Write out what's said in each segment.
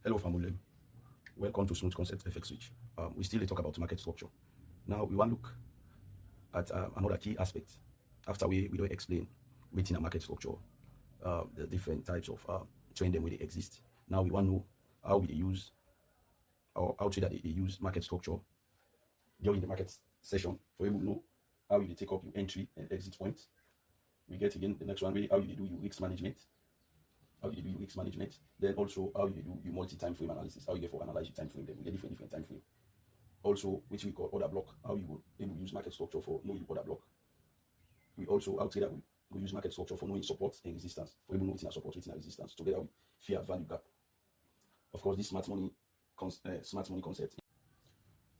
Hello, family. Welcome to Smooth Concept FX Switch. We still dey talk about market structure. Now, we want to look at another key aspect after we don't explain within a market structure, the different types of trend them where they exist. Now, we want to know how we dey use or how to that they use market structure during the market session for able to know how you dey take up your entry and exit points. We get again the next one, really how you dey do your risk management. How you do your risk management, then also how you do your multi-time frame analysis, how you get for analyze your time frame, then we get different time frame. Also, which we call order block, how you will able use market structure for knowing order block. We also outside that we use market structure for knowing support and resistance, for able knowing support, within resistance, together with fear value gap. Of course, this smart money concept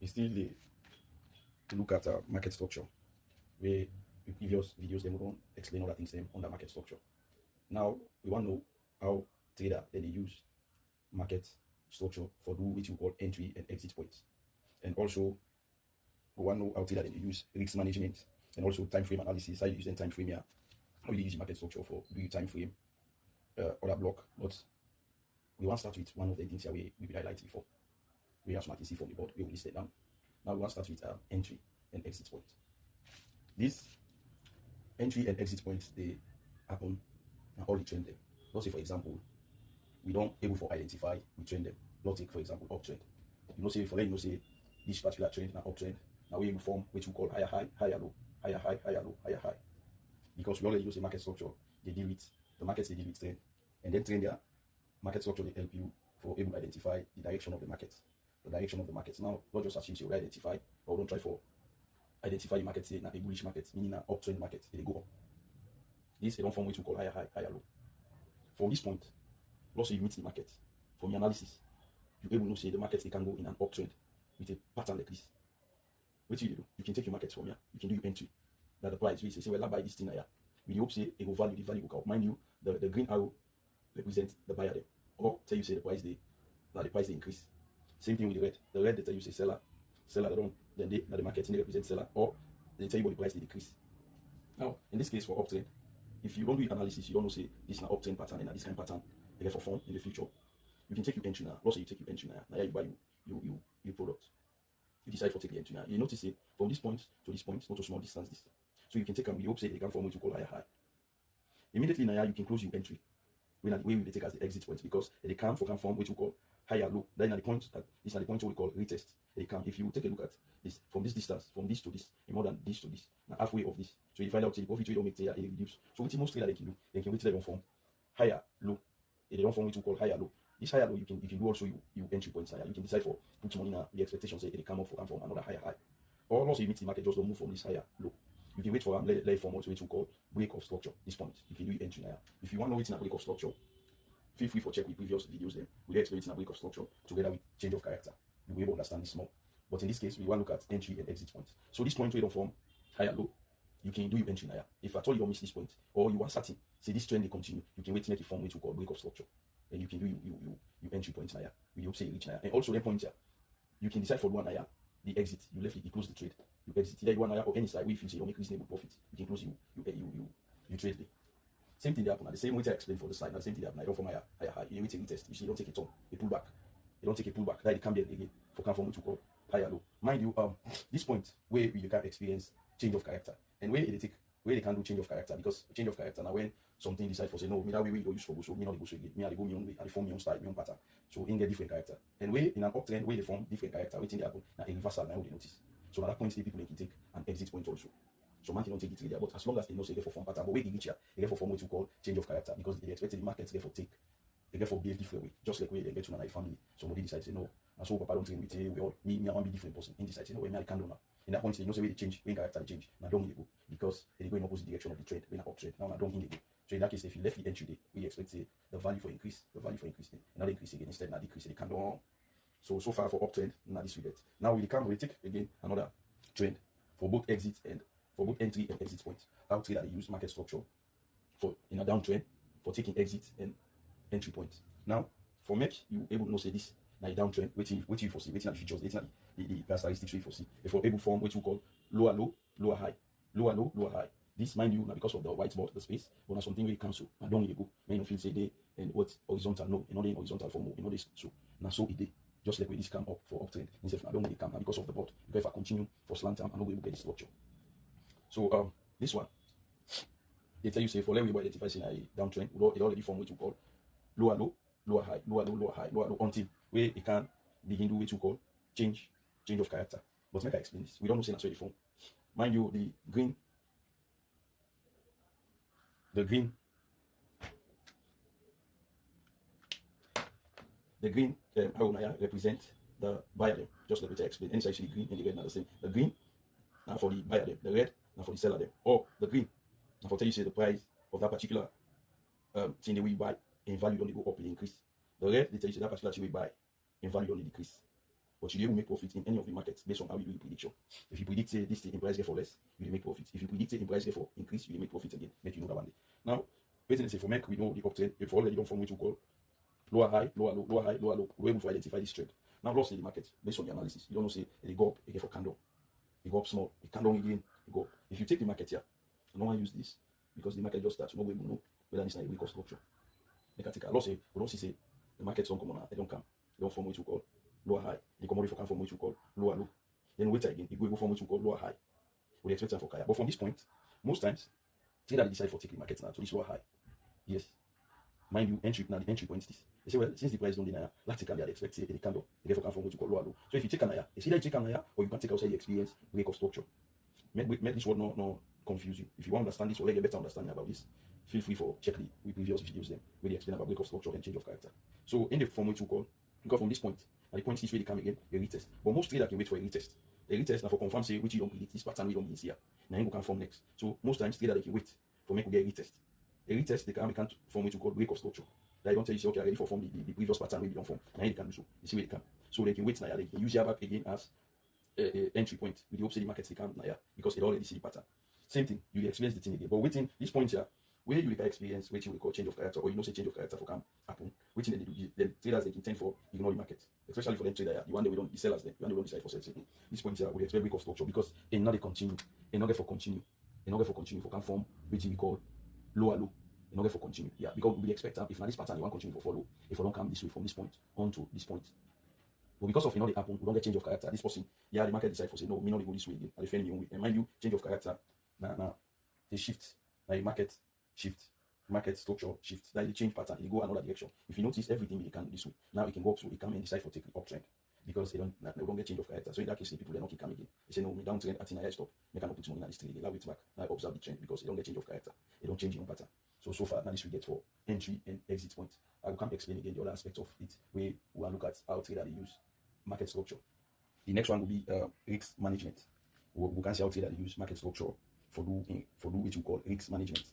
is still the to look at market structure, where the previous videos then we don't explain other things them under market structure. Now we want to know how trader then they use market structure for do which we call entry and exit points. And also we want to know how trader then they use risk management and also time frame analysis, how you use the time frame here, how you use market structure for do your time frame order block. But we want to start with one of the things here we will highlight before. We have smart see from the board, we will list it down. Now we want to start with entry and exit points. This entry and exit points they happen and all the trend them. Let's say for example, we don't able for identify we trend them. Let's take for example uptrend. You know say for let you know say this particular trend and uptrend. Now we able form which we call higher high, higher low, higher high, higher low, higher high. Because we already use a market structure, they deal with the markets they deal with trend. And then trend there, market structure they help you for able to identify the direction of the market. The direction of the market. Now, not just assume you identify or don't try for identify the market say a bullish market, meaning an uptrend market, they go up. This they don't form which we call higher high, higher low. From this point, once you meet the market, from your analysis, you able to say the markets they can go in an uptrend with a pattern like this. What you do? You can take your markets from here, you can do your entry. That the price we say, well, I buy this thing here. We hope say it will value, the value will go up. Mind you, the green arrow represents the buyer there. Or tell you say the price they increase. Same thing with the red. The red they tell you say seller they don't then they the market they represent seller, or they tell you what the price they decrease. Now, in this case for uptrend, if you don't do analysis, you don't know say this is an uptrend pattern and this kind of pattern they get for form in the future. You can take your entry now. Also, you take your entry now. Now you buy your product. You decide for take the entry now. You notice it from this point to this point, not a small distance. This. So you can take them. We hope say they can form what you call higher high. Immediately now you can close your entry. When the way we take as the exit point because they can form what you call higher low. Then at the point that this is the point what we call retest. They can if you take a look at this from this distance, from this to this, more than this to this, now halfway of this. So you find out the profit don't make there it reduce. So with most trader they can do, they can wait till they don't form higher low. If they don't form what you call higher low. This higher low you can do also you entry points higher. You can decide for put money now the expectation say they come up from another higher high. Or also you meet the market just don't move from this higher low. You can wait for let it form also which we call break of structure. This point you can do your entry now. If you want to know it's in a break of structure, feel free for check with previous videos then. We explain in a break of structure together with change of character. You will able to understand this more. But in this case, we want to look at entry and exit points. So this point where you don't form higher low, you can do your entry now. If at all you don't miss this point, or you are certain, say this trend will continue, you can wait to make it form which we call break of structure. And you can do your entry points now. We hope say you reach now. And also the point here, you can decide for one higher, the exit, you left it, you close the trade. You exit either you want higher or any side where you feel say you make reasonable profit, you can close you trade it. Same thing they happen. The same way I explained for the side, the same thing they happen. I don't form higher. You wait a retest. You see, you don't take a turn, a pullback. You don't take a pullback. That it can be again for come from what you call higher low. Mind you, this point where you can experience change of character and where they can do change of character because change of character now when something decide for say no, me that way we go use for go so me not go so again. Me I go me own way, I form my own style, my own pattern. So in get different character. And where in an uptrend where they form different character, waiting they happen now a reversal now they notice. So at that point, people can take an exit point also. So man don't take it there, but as long as they know say they get for form pattern, but wait, they reach here, they get for form what you call change of character because they expect the markets get for take, they get for behave different way, just like way they get to another family. Somebody decides say no, and so papa don't think we say we all me I want to be different person. In decide say no, we me I can do now. In that point, they know say we change, when character they change. Now don't go because they go in opposite direction of the trade, when uptrend. Now don't in go. So in that case, if you left the entry day, we expect say the value for increase, not increase again instead not decrease. They can do. So far for uptrend, now this we get. Now we take again another trend for both exit and for both entry and exit points. How trader they use market structure for in a downtrend for taking exit and entry points. Now, for make you able to know say this now a downtrend, waiting you foresee, waiting at the features, waiting at the characteristics you foresee. If you're able to form what you call lower low, lower high, lower low, lower high. This mind you now because of the whiteboard, the space, but now something where you cancel. I don't need to go. When you feel say they and what horizontal no, you know they horizontal for more, you know this so Now so it did. Just like with this come up for uptrend. Instead, I don't need it come because of the bot. Because if I continue for slant time, I'm not able to get this structure. So this one, they tell you say for let me identify in a downtrend, it already form what you call lower low, lower high, lower low, lower high, lower low until where it can begin to what you call change of character. But make I explain this. We don't know say that's where it form. Mind you, the green represent the buyer them. Just like we explained. And it's actually green and the red now the same. The green now for the buyer them, the red now for the seller them. Or the green now for tell you say the price of that particular thing that we buy in value only go up, it increase. The red they tell you say that particular thing we buy in value only decrease. But you will make profit in any of the markets based on how you do your prediction. If you predict say this thing in price get for less, you will make profit. If you predict say in price get for increase, you will make profit again. Make you know that one day. Now, basically say for make we know the uptrend, if already don't form what you call lower high, lower low, lower high, lower low. We're able to identify this trend. Now lost in the market based on the analysis. You don't know say they go up again for candle. They go up small, it candle again, they go up. If you take the market here, I don't want to use this because the market just starts. No way we know whether it's not a weak or structure. They can take a loss. We don't see say the markets don't come on, they don't come. They don't form what you call lower high. The commodity can form what you call lower low. Then wait again, it will form what you call lower high. We expect them for Kaya. But from this point, most times, say that they decide for taking the market now to this lower high. Yes. Mind you, entry now the entry point is this. They say, well, since the price don't deny, let's take an they expect say the candle. They therefore can form what you call lower low. So if you take an aya, it's either you take an aya or you can take outside the experience break of structure. Make this word no confuse you. If you want to understand this or get a better understanding about this, feel free for check the previous videos them where they explain about break of structure and change of character. So in the form which you call, because from this point, at the point this way they come again, a retest. But most traders can wait for a retest. A retest now for confirm say which you don't predict this pattern we don't mean here. Now you can form next. So most times traders they can wait for make we get a retest. A retest they can't form which you call break of structure. They don't tell you say okay, I ready for form the previous pattern we don't form. Now they can do so. You see where they can. So they can wait now, they can use your back again as a entry point with the hope say the markets they can't now because it already see the pattern. Same thing, you experience the thing again. But waiting this point here, where you can experience waiting we call change of character, or you know say change of character for can happen. Waiting they do the traders they can tend for ignore the market. Especially for them trader, the one that we don't the sellers then, the one that we don't decide for sales. This point here we expect break of structure because in not they continue, in not for continue, for can form which we call lower low. In order for continue, yeah, because we expect if not this pattern you want continue for follow, if we don't come this way from this point onto this point. But because of the happen, we don't get change of character. This person, yeah, the market decide for say no, me not go this way again. I defend me own way. And mind you, change of character, now they shift. Now the market shift, market structure shift. That the change pattern, it go another direction. If you notice everything they can do this way. Now it can go up so it can and decide for taking uptrend. Because they don't get change of character. So in that case, the people they don't keep coming again. They say no, me downtrend at I stop. They cannot put money in this trade again. Now it's back. Now I observe the trend because they don't get change of character. They don't change in pattern. So far, now this we get for entry and exit point. I will come explain again the other aspect of it. We will look at how trader they use market structure. The next one will be risk management. We can see how trader they use market structure for do what you call risk management.